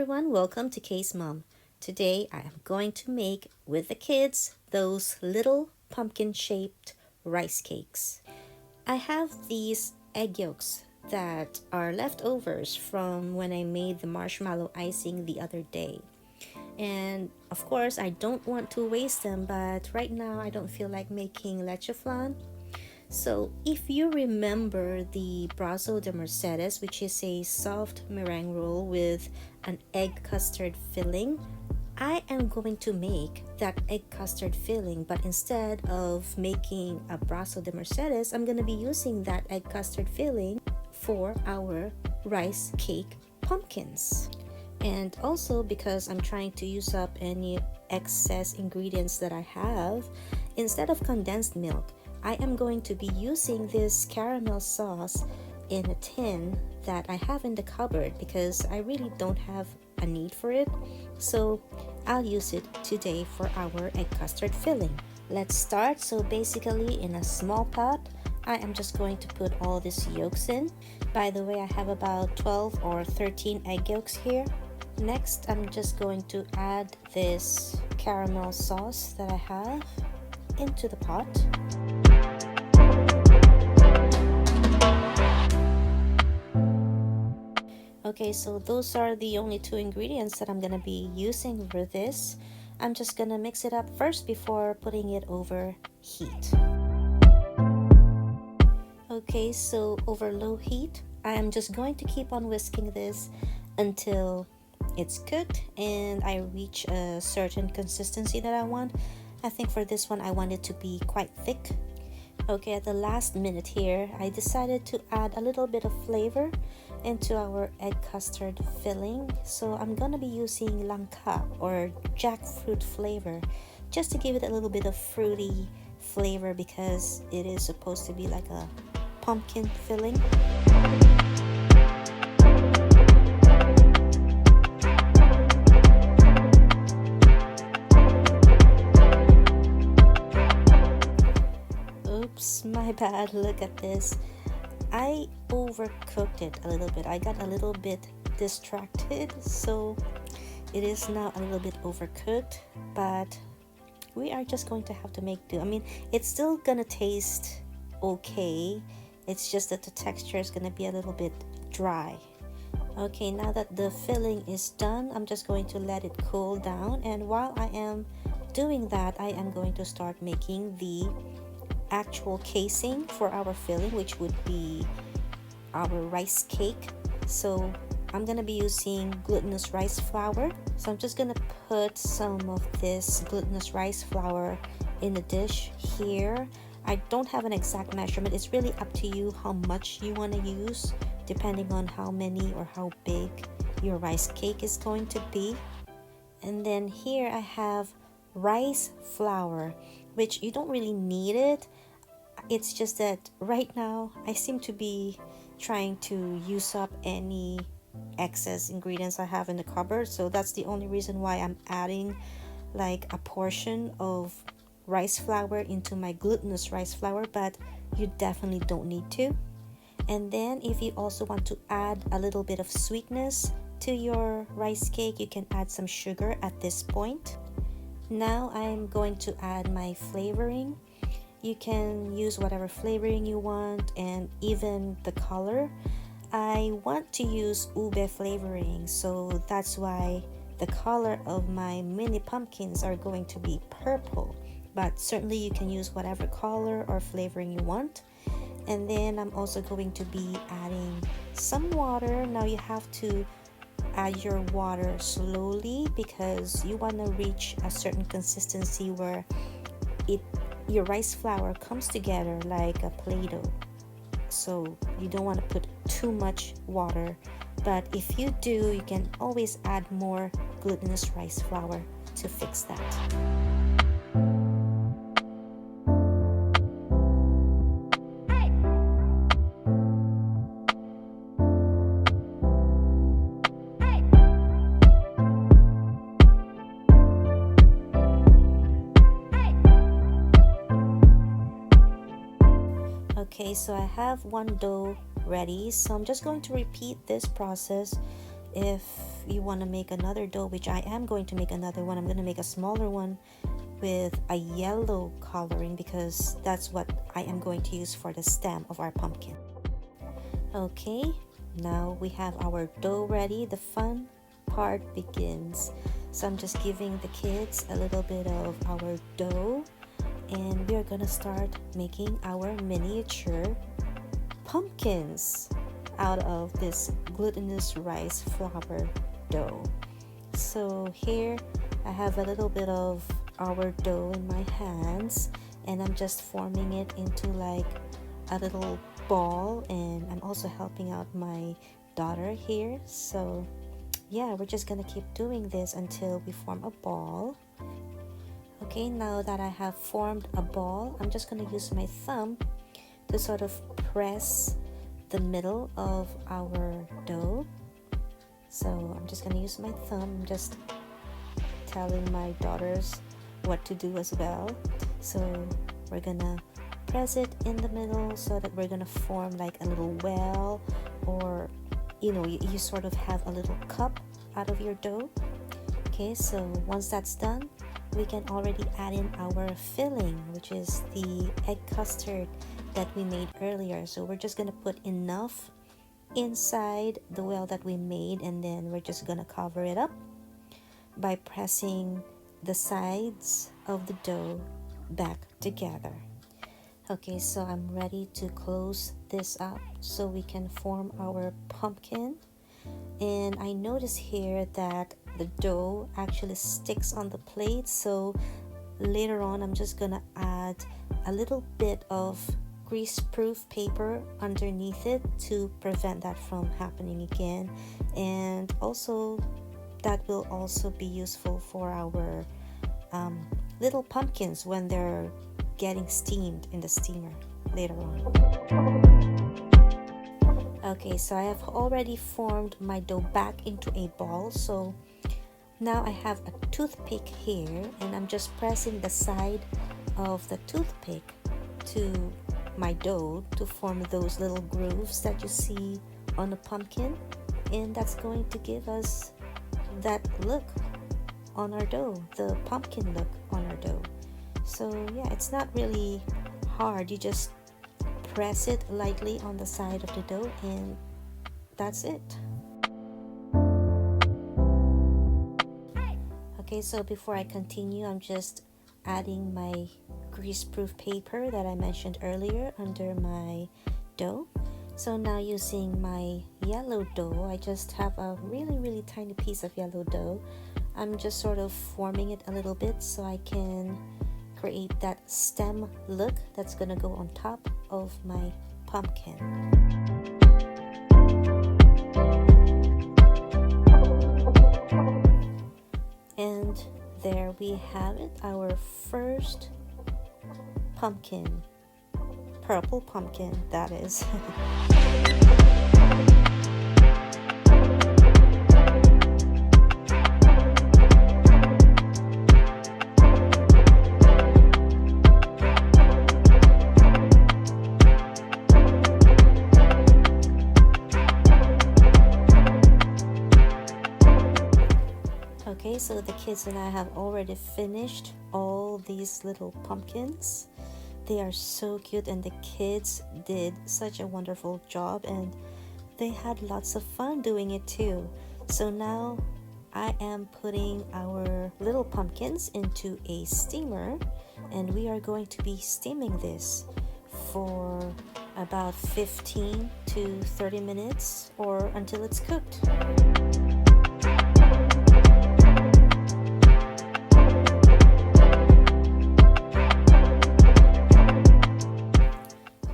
everyone, welcome to Case Mom. Today I am going to make with the kids those little pumpkin shaped rice cakes. I have these egg yolks that are leftovers from when I made the marshmallow icing the other day. And of course, I don't want to waste them, but right now I don't feel like making leche flan. So, if you remember the brazo de Mercedes, which is a soft meringue roll with an egg custard filling, I am going to make that egg custard filling, but instead of making a brazo de Mercedes, I'm going to be using that egg custard filling for our rice cake pumpkins. And also, because I'm trying to use up any excess ingredients that I have, instead of condensed milk, I am going to be using this caramel sauce in a tin that I have in the cupboard because I really don't have a need for it. So I'll use it today for our egg custard filling. Let's start. So basically, in a small pot, I am just going to put all these yolks in. By the way, I have about 12 or 13 egg yolks here. Next, I'm just going to add this caramel sauce that I have into the pot. Okay, so those are the only two ingredients that I'm gonna be using for this. I'm just gonna mix it up first before putting it over heat. Okay, so over low heat, I am just going to keep on whisking this until it's cooked and I reach a certain consistency that I want. I think for this one, I want it to be quite thick. Okay, at the last minute here, I decided to add a little bit of flavor into our egg custard filling. So I'm gonna be using Langka or Jackfruit flavor just to give it a little bit of fruity flavor because it is supposed to be like a pumpkin filling. Oops, my bad. Look at this. I overcooked it a little bit. I got a little bit distracted, so it is now a little bit overcooked, but we are just going to have to make do. I mean, it's still gonna taste okay. It's just that the texture is gonna be a little bit dry. Okay, now that the filling is done, I'm just going to let it cool down, and while I am doing that, I am going to start making the actual casing for our filling, which would be our rice cake. So I'm gonna be using glutinous rice flour. So I'm just gonna put some of this glutinous rice flour in the dish here. I don't have an exact measurement. It's really up to you how much you want to use depending on how many or how big your rice cake is going to be. And then here I have rice flour, which you don't really need it. It's just that right now I seem to be trying to use up any excess ingredients I have in the cupboard, so that's the only reason why I'm adding like a portion of rice flour into my glutinous rice flour, but you definitely don't need to. And then if you also want to add a little bit of sweetness to your rice cake, you can add some sugar at this point. Now I'm going to add my flavoring. You can use whatever flavoring you want and even the color. I want to use ube flavoring, so that's why the color of my mini pumpkins are going to be purple, but certainly you can use whatever color or flavoring you want. And then I'm also going to be adding some water. Now you have to add your water slowly because you want to reach a certain consistency where your rice flour comes together like a Play-Doh. So you don't want to put too much water, but if you do, you can always add more glutinous rice flour to fix that. Okay, so I have one dough ready, so I'm just going to repeat this process. If you want to make another dough, which I am going to make another one, I'm going to make a smaller one with a yellow coloring because that's what I am going to use for the stem of our pumpkin. Okay, now we have our dough ready. The fun part begins. So I'm just giving the kids a little bit of our dough, and we are gonna start making our miniature pumpkins out of this glutinous rice flour dough. So here I have a little bit of our dough in my hands, and I'm just forming it into like a little ball, and I'm also helping out my daughter here. So yeah, we're just gonna keep doing this until we form a ball. Okay, now that I have formed a ball, I'm just gonna use my thumb to sort of press the middle of our dough. So I'm just gonna use my thumb. I'm just telling my daughters what to do as well. So we're gonna press it in the middle so that we're gonna form like a little well, or you sort of have a little cup out of your dough. Okay, so once that's done, we can already add in our filling, which is the egg custard that we made earlier. So we're just gonna put enough inside the well that we made, and then we're just gonna cover it up by pressing the sides of the dough back together. Okay, so I'm ready to close this up so we can form our pumpkin. And I notice here that the dough actually sticks on the plate, so later on I'm just gonna add a little bit of grease-proof paper underneath it to prevent that from happening again. And also that will also be useful for our little pumpkins when they're getting steamed in the steamer later on. Okay, so I have already formed my dough back into a ball. So now I have a toothpick here, and I'm just pressing the side of the toothpick to my dough to form those little grooves that you see on the pumpkin, and that's going to give us that look on our dough, the pumpkin look on our dough. So yeah, it's not really hard. You just press it lightly on the side of the dough, and that's it. Okay, so before I continue, I'm just adding my grease-proof paper that I mentioned earlier under my dough. So now using my yellow dough, I just have a really tiny piece of yellow dough. I'm just sort of forming it a little bit so I can create that stem look that's gonna go on top of my pumpkin. And there we have it, our first pumpkin, purple pumpkin that is. Okay, so the kids and I have already finished all these little pumpkins. They are so cute, and the kids did such a wonderful job, and they had lots of fun doing it too. So now I am putting our little pumpkins into a steamer, and we are going to be steaming this for about 15 to 30 minutes or until it's cooked.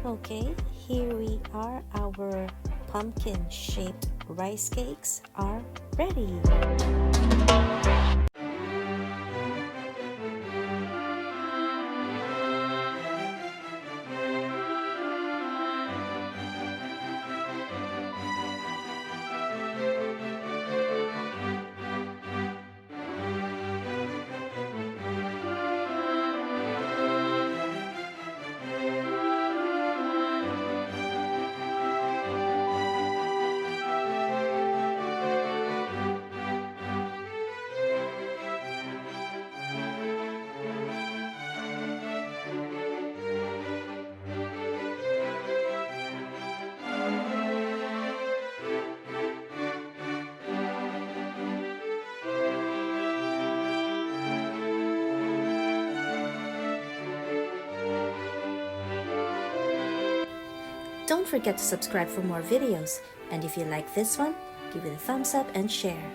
Okay, here we are. Our pumpkin-shaped rice cakes are ready. Don't forget to subscribe for more videos. And if you like this one, give it a thumbs up and share.